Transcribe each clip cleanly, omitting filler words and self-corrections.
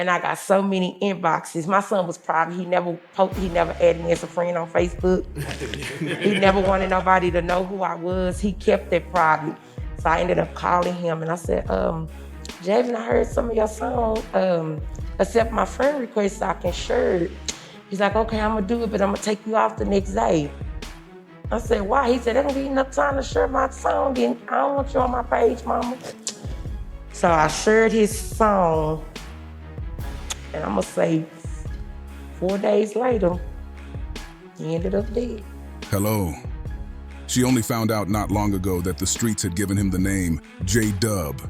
And I got so many inboxes. My son was private. He never added me as a friend on Facebook. He never wanted nobody to know who I was. He kept it private. So I ended up calling him and I said, Javen, I heard some of your songs. Accept my friend request so I can share it. He's like, okay, I'm gonna do it, but I'm gonna take you off the next day. I said, why? He said, I don't get enough time to share my song and I don't want you on my page, mama. So I shared his song. And I'm gonna say 4 days later, he ended up dead. Hello. She only found out not long ago that the streets had given him the name Jdub.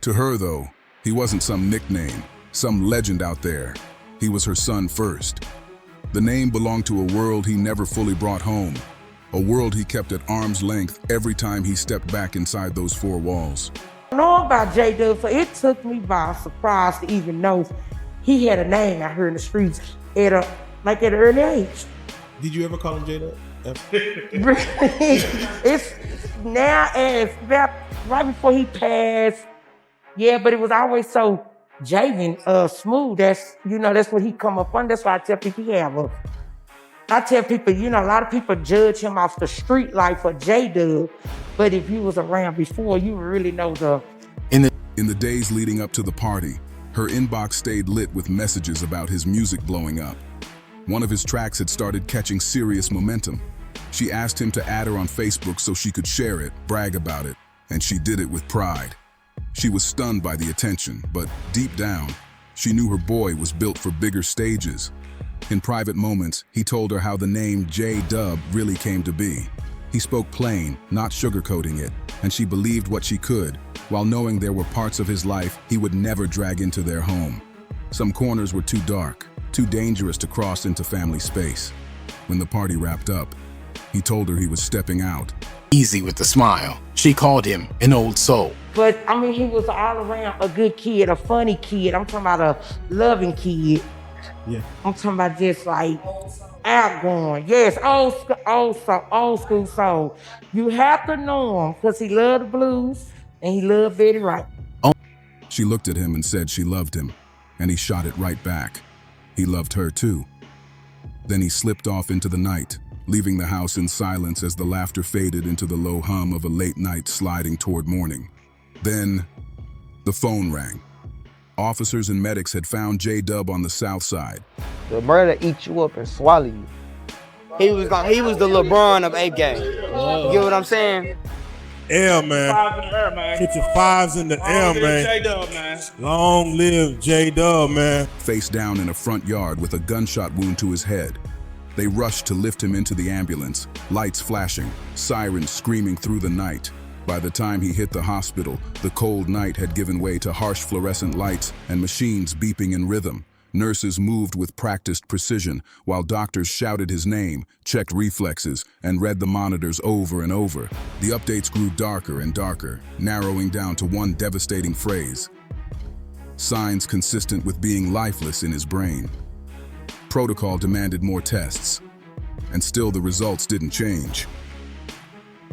To her, though, he wasn't some nickname, some legend out there. He was her son first. The name belonged to a world he never fully brought home, a world he kept at arm's length every time he stepped back inside those four walls. I know about Jdub, so it took me by surprise to even know he had a name out here in the streets at an early age. Did you ever call him Jdub? It's now as about right before he passed. Yeah, but it was always so Javen, smooth. That's what he come up on. That's why I tell people I tell people, a lot of people judge him off the street life of Jdub, but if you was around before, you really know the. In the days leading up to the party, her inbox stayed lit with messages about his music blowing up. One of his tracks had started catching serious momentum. She asked him to add her on Facebook so she could share it, brag about it, and she did it with pride. She was stunned by the attention, but deep down, she knew her boy was built for bigger stages. In private moments, he told her how the name Jdub really came to be. He spoke plain, not sugarcoating it, and she believed what she could, while knowing there were parts of his life he would never drag into their home. Some corners were too dark, too dangerous to cross into family space. When the party wrapped up, he told her he was stepping out. Easy with a smile, she called him an old soul. But he was all around a good kid, a funny kid. I'm talking about a loving kid. Yeah. I'm talking about just like outgoing. Yes, old school soul. You have to know him because he loved the blues and he loved Betty Wright. She looked at him and said she loved him, and he shot it right back. He loved her too. Then he slipped off into the night, leaving the house in silence as the laughter faded into the low hum of a late night sliding toward morning. Then, the phone rang. Officers and medics had found Jdub on the south side. The murder eat you up and swallow you. He was the LeBron of A-game. You get what I'm saying? Air, man. Five in the air, man. Get your fives in the air, man. Jdub, man. Long live Jdub, man. Face down in a front yard with a gunshot wound to his head. They rushed to lift him into the ambulance, lights flashing, sirens screaming through the night. By the time he hit the hospital, the cold night had given way to harsh fluorescent lights and machines beeping in rhythm. Nurses moved with practiced precision, while doctors shouted his name, checked reflexes, and read the monitors over and over. The updates grew darker and darker, narrowing down to one devastating phrase: signs consistent with being lifeless in his brain. Protocol demanded more tests, and still the results didn't change.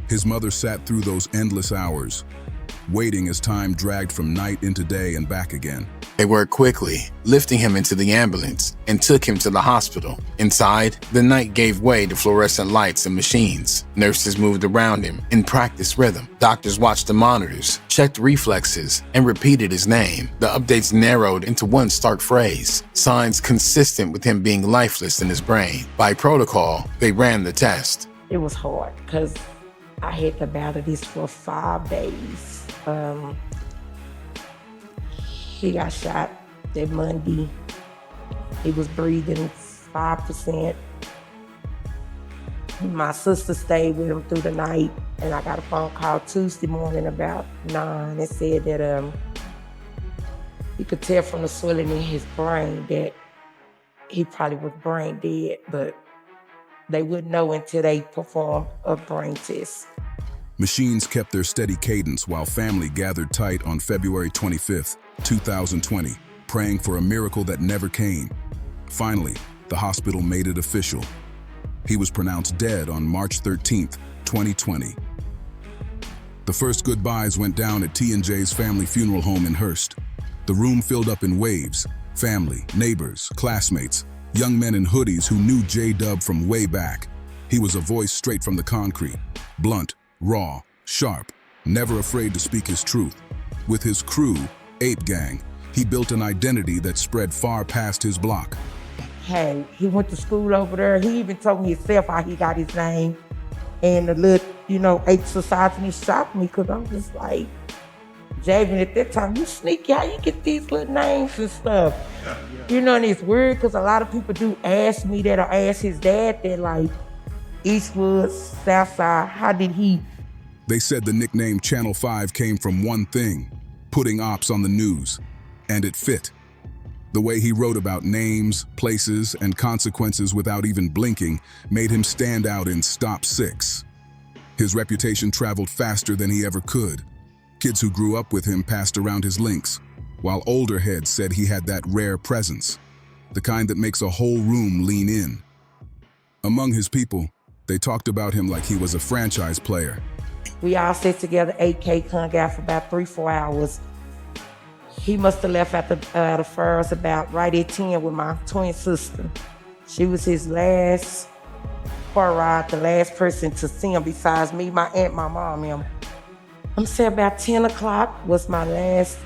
His mother sat through those endless hours, waiting as time dragged from night into day and back again. They worked quickly, lifting him into the ambulance and took him to the hospital. Inside, the night gave way to fluorescent lights and machines. Nurses moved around him in practiced rhythm. Doctors watched the monitors, checked reflexes, and repeated his name. The updates narrowed into one stark phrase: signs consistent with him being lifeless in his brain. By protocol, they ran the test. It was hard because I had to battle this for 5 days. He got shot that Monday. He was breathing 5%. My sister stayed with him through the night, and I got a phone call Tuesday morning about 9. It said that you could tell from the swelling in his brain that he probably was brain dead, but they wouldn't know until they performed a brain test. Machines kept their steady cadence while family gathered tight on February 25th, 2020, praying for a miracle that never came. Finally, the hospital made it official. He was pronounced dead on March 13th, 2020. The first goodbyes went down at T&J's family funeral home in Hearst. The room filled up in waves, Family, neighbors, classmates, young men in hoodies who knew Jdub from way back. He was a voice straight from the concrete, blunt, raw, sharp, never afraid to speak his truth. With his crew, Ape Gang, he built an identity that spread far past his block. Hey, he went to school over there. He even told me himself how he got his name. And the little, Ape Society, and he shocked me because I'm just like, Javen, at that time, you sneaky, how you get these little names and stuff? And it's weird because a lot of people do ask me that or ask his dad that, like, Eastwood, Southside, how did he? They said the nickname Channel 5 came from one thing, putting ops on the news. And it fit. The way he wrote about names, places, and consequences without even blinking made him stand out in Stop 6. His reputation traveled faster than he ever could. Kids who grew up with him passed around his links, while older heads said he had that rare presence, the kind that makes a whole room lean in. Among his people, they talked about him like he was a franchise player. We all sat together, 8K hung out for about 3-4 hours. He must have left at the first about right at 10 with my twin sister. She was his last car ride, the last person to see him besides me, my aunt, my mom, him. I'm saying about 10 o'clock was my last,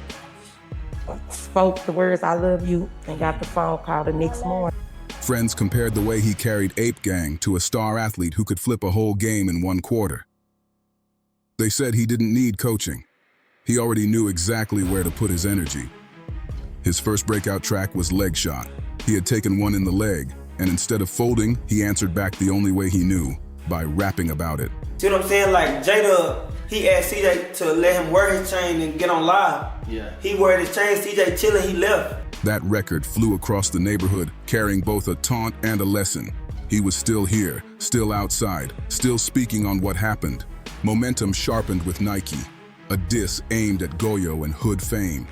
spoke the words, I love you, and got the phone call the next morning. Friends compared the way he carried Ape Gang to a star athlete who could flip a whole game in 1 quarter. They said he didn't need coaching. He already knew exactly where to put his energy. His first breakout track was Leg Shot. He had taken one in the leg, and instead of folding, he answered back the only way he knew, by rapping about it. See what I'm saying? Like Jdub, he asked CJ to let him wear his chain and get on live. Yeah. He wore his chain, CJ chilling, he left. That record flew across the neighborhood, carrying both a taunt and a lesson. He was still here, still outside, still speaking on what happened. Momentum sharpened with Nike, a diss aimed at Goyo and Hood fame.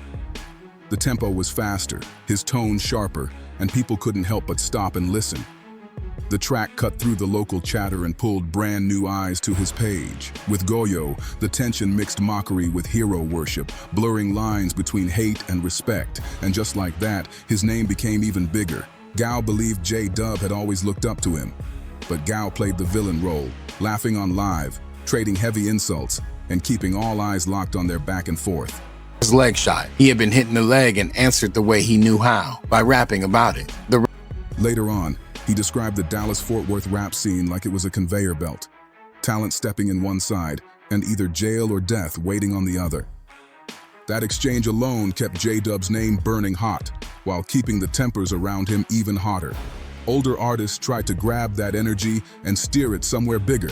The tempo was faster, his tone sharper, and people couldn't help but stop and listen. The track cut through the local chatter and pulled brand new eyes to his page. With Goyo, the tension mixed mockery with hero worship, blurring lines between hate and respect. And just like that, his name became even bigger. Gao believed Jdub had always looked up to him. But Gao played the villain role, laughing on live, trading heavy insults, and keeping all eyes locked on their back and forth. His leg shot. He had been hitting the leg and answered the way he knew how, by rapping about it. Later on, he described the Dallas-Fort Worth rap scene like it was a conveyor belt. Talent stepping in one side, and either jail or death waiting on the other. That exchange alone kept Jdub's name burning hot, while keeping the tempers around him even hotter. Older artists tried to grab that energy and steer it somewhere bigger.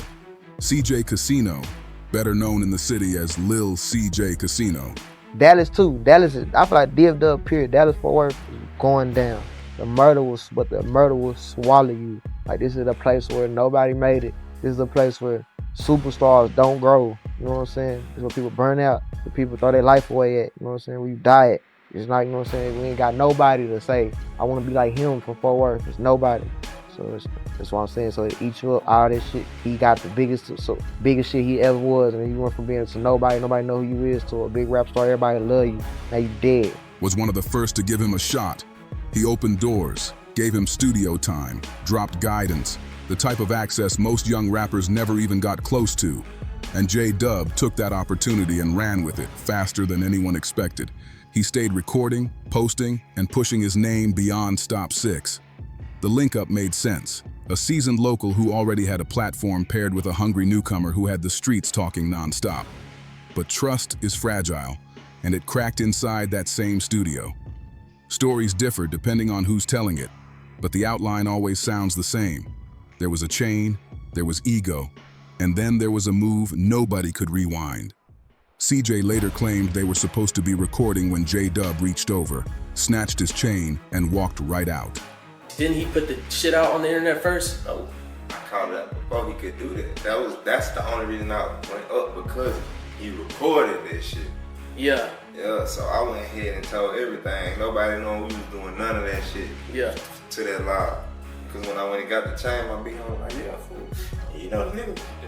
CJ Casino, better known in the city as Lil CJ Casino. Dallas too. Dallas is, I feel like Jdub period. Dallas Fort Worth is going down. The murder will swallow you. Like this is a place where nobody made it. This is a place where superstars don't grow. You know what I'm saying? This is where people burn out. Where people throw their life away at. You know what I'm saying? Where you die at. It's like, you know what I'm saying? We ain't got nobody to say, I want to be like him from Fort Worth. There's nobody. So that's what I'm saying. So each of all this shit, he got the biggest shit he ever was. And he went from being to nobody know who you is, to a big rap star, everybody love you. Now you dead. Was one of the first to give him a shot. He opened doors, gave him studio time, dropped guidance, the type of access most young rappers never even got close to. And Jdub took that opportunity and ran with it faster than anyone expected. He stayed recording, posting, and pushing his name beyond Stop 6. The link-up made sense. A seasoned local who already had a platform paired with a hungry newcomer who had the streets talking nonstop. But trust is fragile, and it cracked inside that same studio. Stories differ depending on who's telling it, but the outline always sounds the same. There was a chain, there was ego, and then there was a move nobody could rewind. CJ later claimed they were supposed to be recording when Jdub reached over, snatched his chain, and walked right out. Didn't he put the shit out on the internet first? No, I called that before he could do that. That's the only reason I went up, because he recorded this shit. Yeah. Yeah, so I went ahead and told everything. Nobody knew we was doing none of that shit. Yeah. To that live. Because when I went and got the chain, my big homie was like, yeah, fool. And you know, the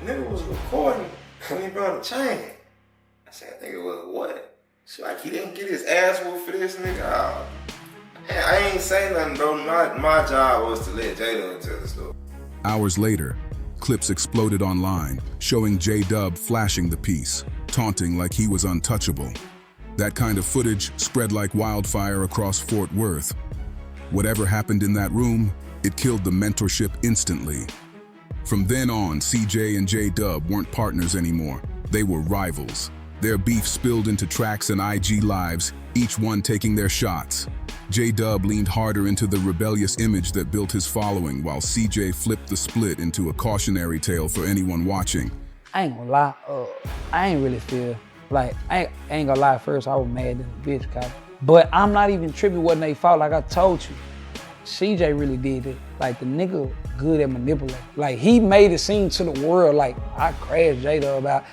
nigga was recording when he brought the chain. I said, nigga was what? She like, he didn't get his ass whooped for this nigga. Oh. I ain't say nothing, bro. My job was to let Jdub tell the story. Hours later, clips exploded online, showing Jdub flashing the piece, taunting like he was untouchable. That kind of footage spread like wildfire across Fort Worth. Whatever happened in that room, it killed the mentorship instantly. From then on, CJ and Jdub weren't partners anymore. They were rivals. Their beef spilled into tracks and IG lives, each one taking their shots. Jdub leaned harder into the rebellious image that built his following, while CJ flipped the split into a cautionary tale for anyone watching. I ain't gonna lie, I ain't really feel like, I ain't gonna lie, first I was mad at the bitch, cause, but I'm not even tripping wasn't they fault, like I told you. CJ really did it. Like the nigga good at manipulating. Like he made it seem to the world like I crashed Jdub out,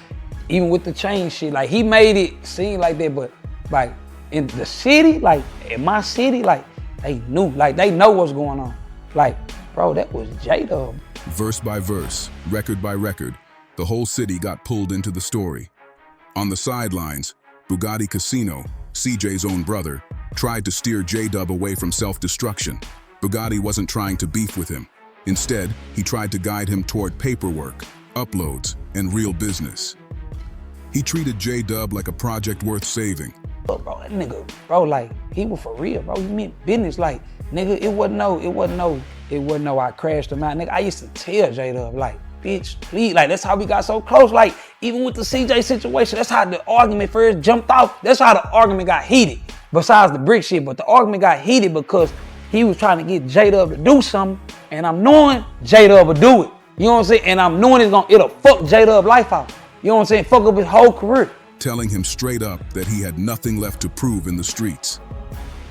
even with the chain shit. Like he made it seem like that, but like in the city, like in my city, like they knew, like they know what's going on. Like, bro, that was Jdub. Verse by verse, record by record, the whole city got pulled into the story. On the sidelines, Bugatti Casino, CJ's own brother, tried to steer Jdub away from self-destruction. Bugatti wasn't trying to beef with him. Instead, he tried to guide him toward paperwork, uploads, and real business. He treated Jdub like a project worth saving. Bro, that nigga, bro, like, he was for real, bro. He meant business. Like, nigga, it wasn't no I crashed him out. Nigga, I used to tell Jdub, like, bitch, please, like, that's how we got so close. Like, even with the CJ situation, that's how the argument first jumped off. That's how the argument got heated, besides the brick shit. But the argument got heated because he was trying to get Jdub to do something, and I'm knowing Jdub will do it. You know what I'm saying? And I'm knowing it'll fuck Jdub life out. You know what I'm saying? Fuck up his whole career. Telling him straight up that he had nothing left to prove in the streets.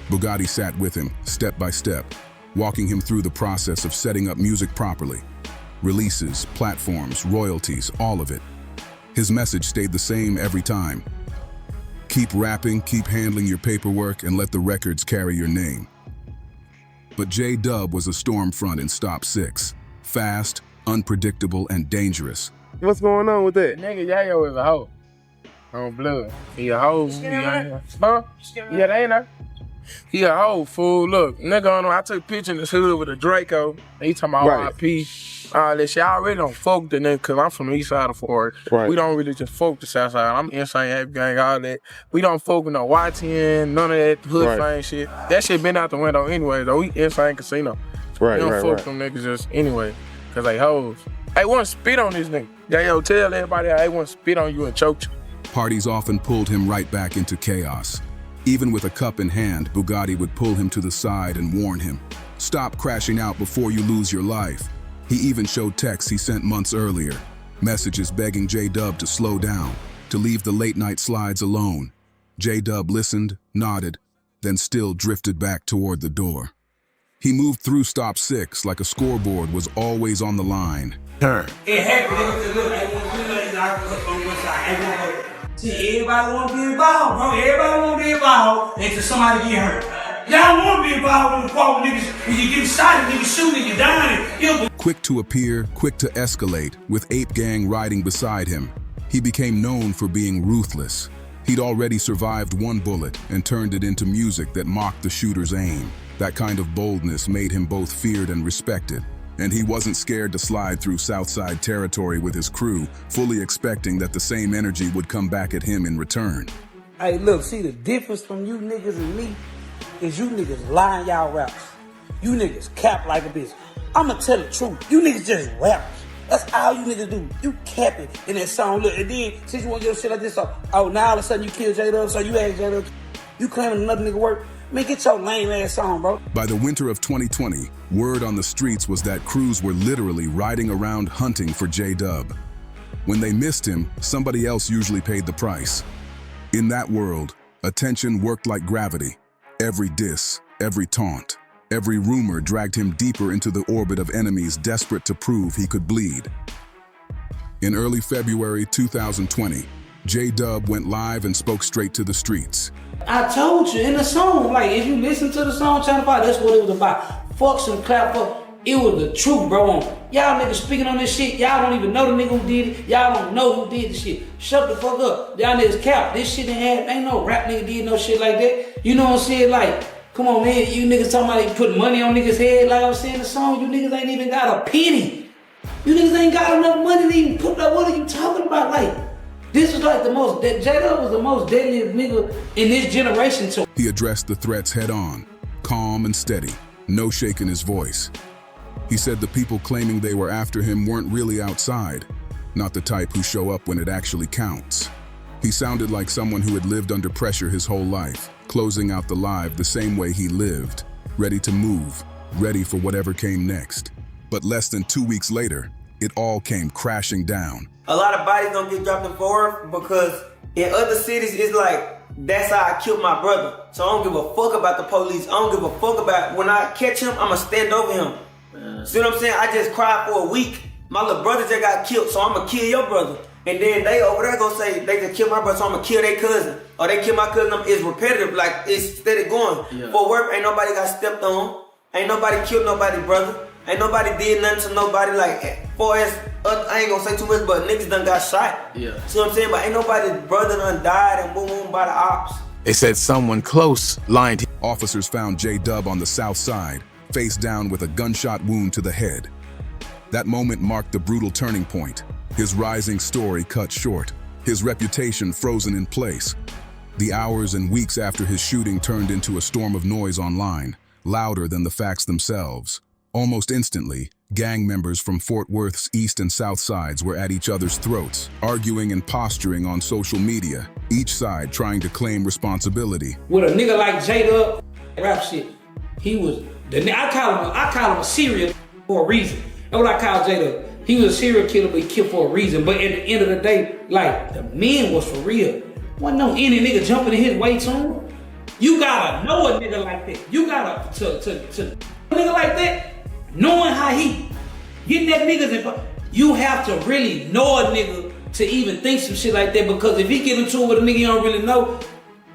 Bugatti sat with him, step by step, walking him through the process of setting up music properly. Releases, platforms, royalties, all of it. His message stayed the same every time. Keep rapping, keep handling your paperwork, and let the records carry your name. But Jdub was a storm front in Stop 6. Fast, unpredictable, and dangerous. What's going on with that? Nigga, Yayo is a hoe. On blood. He a hoe. Huh? Yeah, they ain't there. He a hoe, fool. Look, nigga, I took a picture in the hood with a Draco. He talking about RIP. All that shit. I already don't fuck the nigga because I'm from the east side of Fort. Right. We don't really just fuck the south side. I'm insane, happy gang, all that. We don't fuck with no YTN, none of that hood fame shit. That shit been out the window anyway, though. We insane casino. We don't fuck them niggas just anyway because they hoes. They want to spit on this nigga. Yo, tell everybody how they want to spit on you and choke you. Parties often pulled him right back into chaos. Even with a cup in hand, Bugatti would pull him to the side and warn him, "Stop crashing out before you lose your life." He even showed texts he sent months earlier, messages begging Jdub to slow down, to leave the late-night slides alone. Jdub listened, nodded, then still drifted back toward the door. He moved through Stop 6 like a scoreboard was always on the line. Turn. It happened. See, everybody want to be involved, bro. Everybody want to be involved until somebody get hurt. Y'all want to be involved in the quote, niggas. When you get shot, niggas shooting, you dying. Quick to appear, quick to escalate, with Ape Gang riding beside him, he became known for being ruthless. He'd already survived one bullet and turned it into music that mocked the shooter's aim. That kind of boldness made him both feared and respected. And he wasn't scared to slide through Southside territory with his crew, fully expecting that the same energy would come back at him in return. Hey, look, see the difference from you niggas and me is you niggas lying y'all raps. You niggas cap like a bitch. I'ma tell the truth. You niggas just rap. That's all you niggas do. You capping in that song. Look, and then since you want your shit like this, so now all of a sudden you kill Jdub, so you ask Jdub, you claiming another nigga work. Man, get your lame ass song, bro. By the winter of 2020, word on the streets was that crews were literally riding around hunting for Jdub. When they missed him, somebody else usually paid the price. In that world, attention worked like gravity. Every diss, every taunt, every rumor dragged him deeper into the orbit of enemies desperate to prove he could bleed. In early February 2020, Jdub went live and spoke straight to the streets. I told you in the song, like if you listen to the song Channel 5, that's what it was about. Fuck some clap up. It was the truth, bro. Y'all niggas speaking on this shit. Y'all don't even know the nigga who did it. Y'all don't know who did the shit. Shut the fuck up. Y'all niggas cap. This shit ain't no rap nigga did no shit like that. You know what I'm saying? Like, Come on, man. You niggas talking about they put money on niggas' head like I was saying in the song. You niggas ain't even got a penny. You niggas ain't got enough money to even put that. What are you talking about? Like, this is like the most, Jdub was the most deadliest nigga in this generation to. He addressed the threats head on, calm and steady, no shake in his voice. He said the people claiming they were after him weren't really outside, not the type who show up when it actually counts. He sounded like someone who had lived under pressure his whole life, closing out the life the same way he lived, ready to move, ready for whatever came next. But less than 2 weeks later, it all came crashing down. A lot of bodies don't get dropped in Fort Worth because in other cities, it's like, that's how I killed my brother. So I don't give a fuck about the police. I don't give a fuck about, when I catch him, I'ma stand over him. See what I'm saying? I just cried for a week. My little brother just got killed, so I'ma kill your brother. And then they over there gonna say, they just killed my brother, so I'ma kill their cousin. Or they kill my cousin, it's repetitive, like it's steady going. Yeah. Fort Worth, ain't nobody got stepped on. Ain't nobody killed nobody, brother. Ain't nobody did nothing to nobody, like, far as, I ain't gonna say too much, but niggas done got shot. Yeah. See what I'm saying? But ain't nobody's brother done died and boom boom by the ops. They said someone close lined him. Officers found Jdub on the south side, face down with a gunshot wound to the head. That moment marked the brutal turning point. His rising story cut short, his reputation frozen in place. The hours and weeks after his shooting turned into a storm of noise online, louder than the facts themselves. Almost instantly, gang members from Fort Worth's east and south sides were at each other's throats, arguing and posturing on social media, each side trying to claim responsibility. With a nigga like Jdub, rap shit, he was, I call him a serial for a reason. That's what I call Jdub. He was a serial killer, but he killed for a reason. But at the end of the day, like, the men was for real. Wasn't no any nigga jumping in his way to him. You gotta know a nigga like that. You gotta, to a nigga like that, knowing how he getting that niggas in, you have to really know a nigga to even think some shit like that, because if he get into it with a nigga you don't really know,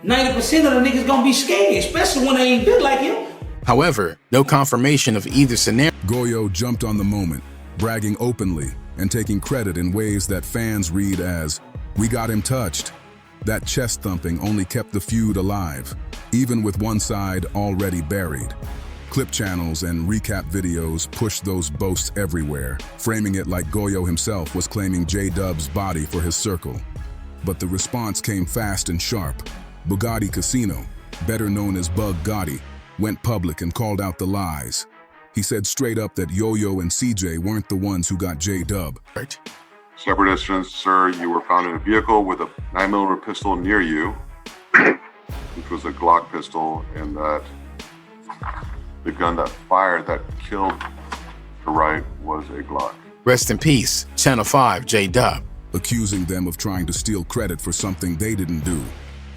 90% of the niggas gonna be scared, especially when they ain't built like him. However, no confirmation of either scenario. Goyo jumped on the moment, bragging openly and taking credit in ways that fans read as, "We got him touched." That chest thumping only kept the feud alive, even with one side already buried. Clip channels and recap videos pushed those boasts everywhere, framing it like Goyo himself was claiming Jdub's body for his circle. But the response came fast and sharp. Bugatti Casino, better known as Bug Gotti, went public and called out the lies. He said straight up that Yo-Yo and CJ weren't the ones who got Jdub. Right. Separate incidents, sir, you were found in a vehicle with a 9mm pistol near you, which was a Glock pistol, and that the gun that fired that killed the right was a Glock. Rest in peace, Channel 5, Jdub. Accusing them of trying to steal credit for something they didn't do.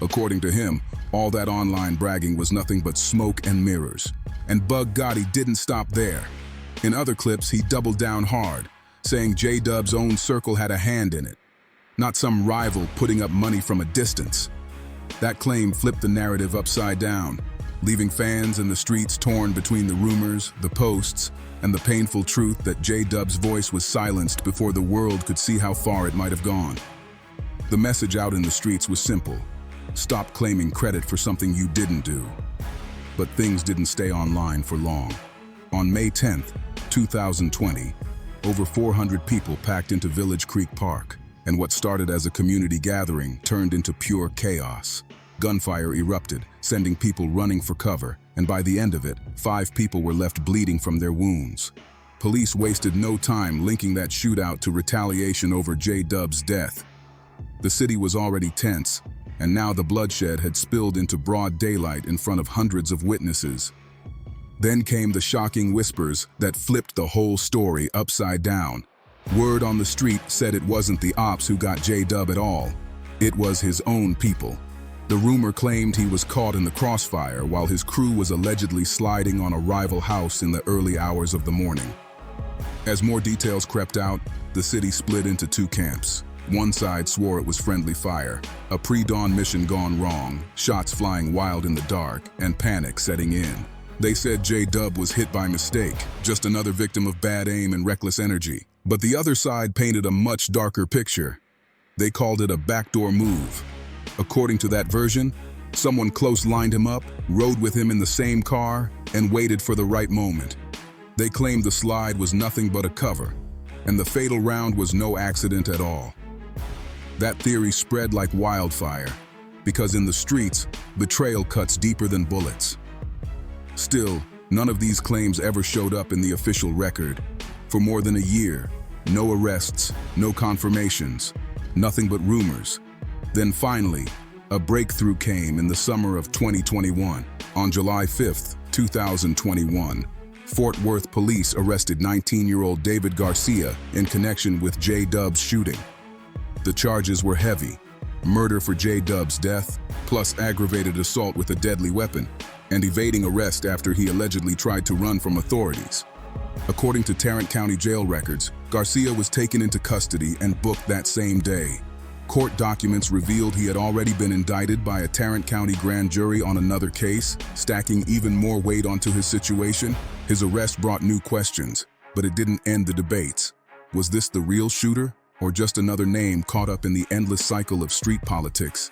According to him, all that online bragging was nothing but smoke and mirrors. And Bug Gotti didn't stop there. In other clips, he doubled down hard, saying Jdub's own circle had a hand in it, not some rival putting up money from a distance. That claim flipped the narrative upside down, leaving fans in the streets torn between the rumors, the posts, and the painful truth that Jdub's voice was silenced before the world could see how far it might have gone. The message out in the streets was simple: stop claiming credit for something you didn't do. But things didn't stay online for long. On May 10th, 2020, over 400 people packed into Village Creek Park, and what started as a community gathering turned into pure chaos. Gunfire erupted, sending people running for cover, and by the end of it, 5 people were left bleeding from their wounds. Police wasted no time linking that shootout to retaliation over Jdub's death. The city was already tense, and now the bloodshed had spilled into broad daylight in front of hundreds of witnesses. Then came the shocking whispers that flipped the whole story upside down. Word on the street said it wasn't the ops who got Jdub at all. It was his own people. The rumor claimed he was caught in the crossfire while his crew was allegedly sliding on a rival house in the early hours of the morning. As more details crept out, the city split into 2 camps. One side swore it was friendly fire, a pre-dawn mission gone wrong, shots flying wild in the dark, and panic setting in. They said Jdub was hit by mistake, just another victim of bad aim and reckless energy. But the other side painted a much darker picture. They called it a backdoor move. According to that version, Someone close lined him up, rode with him in the same car, and waited for the right moment. They claimed the slide was nothing but a cover, and the fatal round was no accident at all. That theory spread like wildfire, because in the streets, betrayal cuts deeper than bullets. Still, none of these claims ever showed up in the official record. For more than a year, no arrests, no confirmations, nothing but rumors. Then finally, a breakthrough came in the summer of 2021. On July 5th, 2021, Fort Worth police arrested 19-year-old David Garcia in connection with Jdub's shooting. The charges were heavy: murder for Jdub's death, plus aggravated assault with a deadly weapon, and evading arrest after he allegedly tried to run from authorities. According to Tarrant County jail records, Garcia was taken into custody and booked that same day. Court documents revealed he had already been indicted by a Tarrant County grand jury on another case, stacking even more weight onto his situation. His arrest brought new questions, but it didn't end the debates. Was this the real shooter, or just another name caught up in the endless cycle of street politics?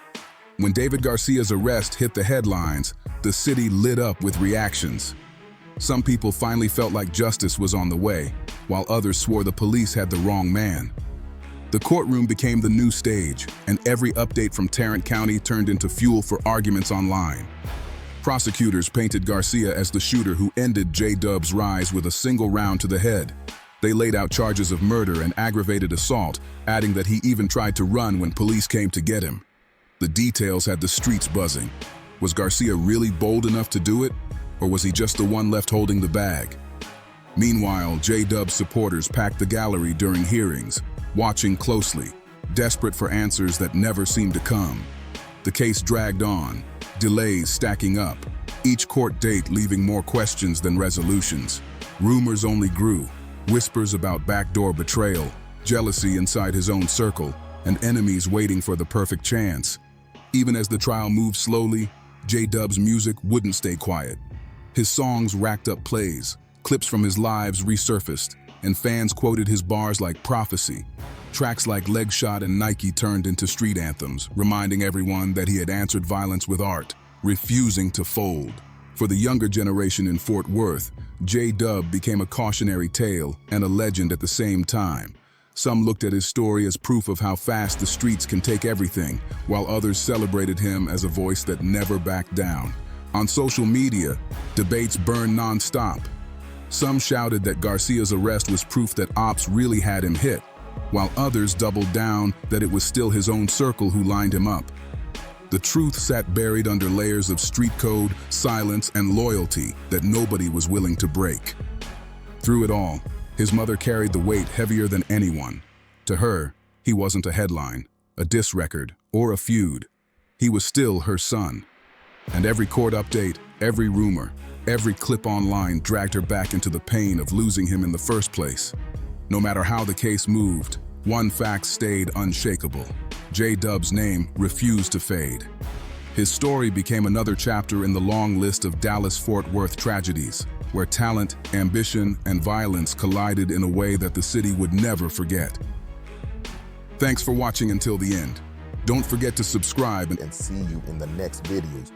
When David Garcia's arrest hit the headlines, the city lit up with reactions. Some people finally felt like justice was on the way, while others swore the police had the wrong man. The courtroom became the new stage, and every update from Tarrant County turned into fuel for arguments online. Prosecutors painted Garcia as the shooter who ended Jdub's rise with a single round to the head. They laid out charges of murder and aggravated assault, adding that he even tried to run when police came to get him. The details had the streets buzzing. Was Garcia really bold enough to do it, or was he just the one left holding the bag? Meanwhile, Jdub's supporters packed the gallery during hearings, watching closely, desperate for answers that never seemed to come. The case dragged on, delays stacking up, each court date leaving more questions than resolutions. Rumors only grew, whispers about backdoor betrayal, jealousy inside his own circle, and enemies waiting for the perfect chance. Even as the trial moved slowly, Jdub's music wouldn't stay quiet. His songs racked up plays, clips from his lives resurfaced, and fans quoted his bars like prophecy. Tracks like Leg Shot and Nike turned into street anthems, reminding everyone that he had answered violence with art, refusing to fold. For the younger generation in Fort Worth, Jdub became a cautionary tale and a legend at the same time. Some looked at his story as proof of how fast the streets can take everything, while others celebrated him as a voice that never backed down. On social media, debates burned non-stop. Some shouted that Garcia's arrest was proof that ops really had him hit, while others doubled down that it was still his own circle who lined him up. The truth sat buried under layers of street code, silence, and loyalty that nobody was willing to break. Through it all, his mother carried the weight heavier than anyone. To her, he wasn't a headline, a diss record, or a feud. He was still her son. And every court update, every rumor, every clip online dragged her back into the pain of losing him in the first place. No matter how the case moved, one fact stayed unshakable. Jdub's name refused to fade. His story became another chapter in the long list of Dallas-Fort Worth tragedies, where talent, ambition, and violence collided in a way that the city would never forget. Thanks for watching until the end. Don't forget to subscribe and see you in the next videos.